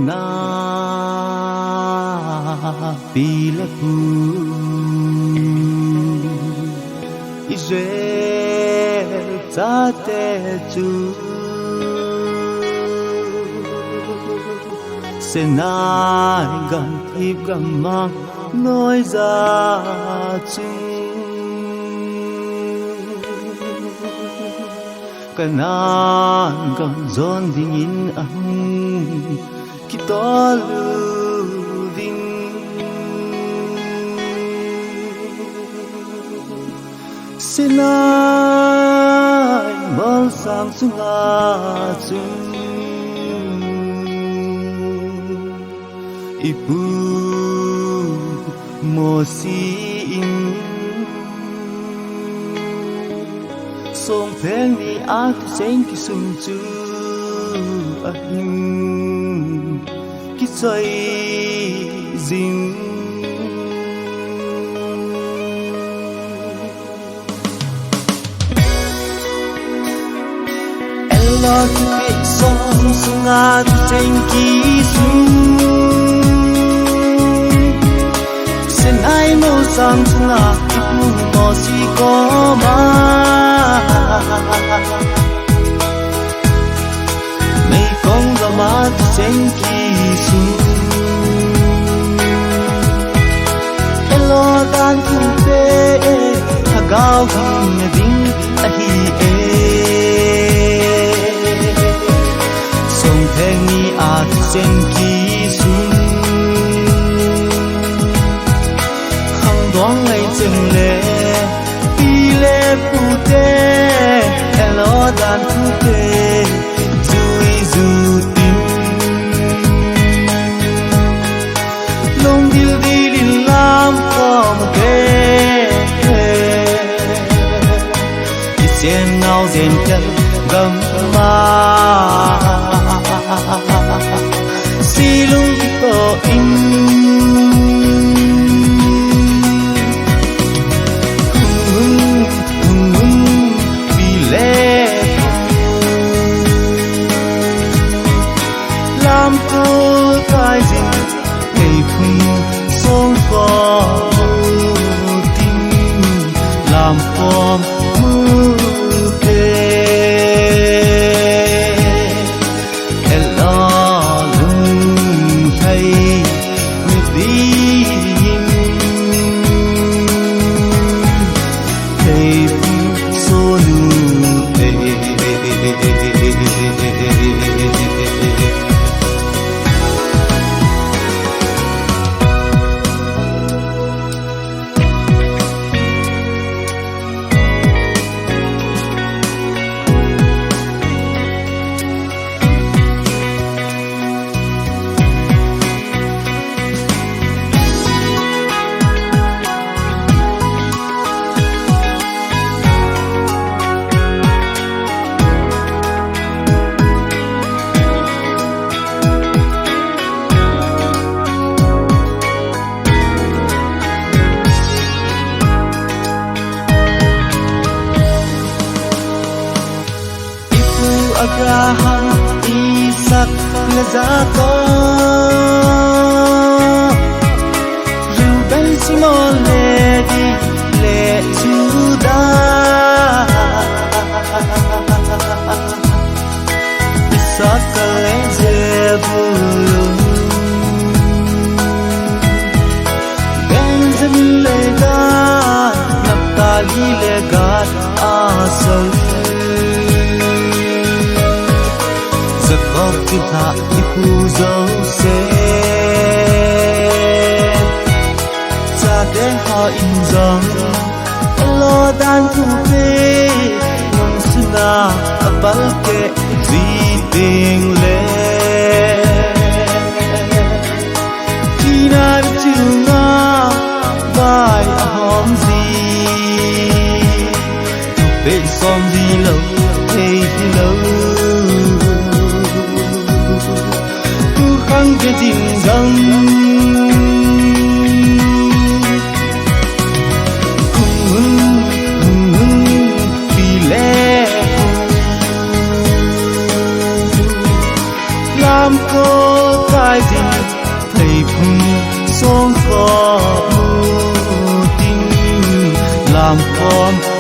na pile pu Israel ta te chu Senai gan thip gam mang nói ra chung Kanan gan zon ding in ang kitolu ding Senai mal sang sunga chung Ipu mo si in Song pheng ni at sen ki sung chu a him ki chai zing Ella ki pe song sung at sen ki sung Senai mo sang sunga ipu mo si ko ma Mei kong ga ma sen ki su Elo dan ku pe ha gao hum na ding a hi e Song theng ni a sen ki su Doang ngày chừng lệ đi lệ phụ tê Hello đàn phụ tê Dùi dù tim Long đi đi đi làm có một tê Đi xem ngao dền chân gầm ma Xì lung đi có in Làm con mưa về Ella lung hay như tim Thầy số nu Abraham, Isaac, là Jacob Reuben, Simon, Levi, Lê, Judah Issachar, Zebulun Benjamin, Gad, Naphtali, Gad, Asher Jacob ti tha ipu Joseph Cha de ha in zong Lo dan thu pe Nong suna apal ke zi ting le Tina chunga bai hom zi Tu pe som zi lo hey lo cái tình dâng vì lẽ làm cô gai ding thầy phun song có mu ting làm con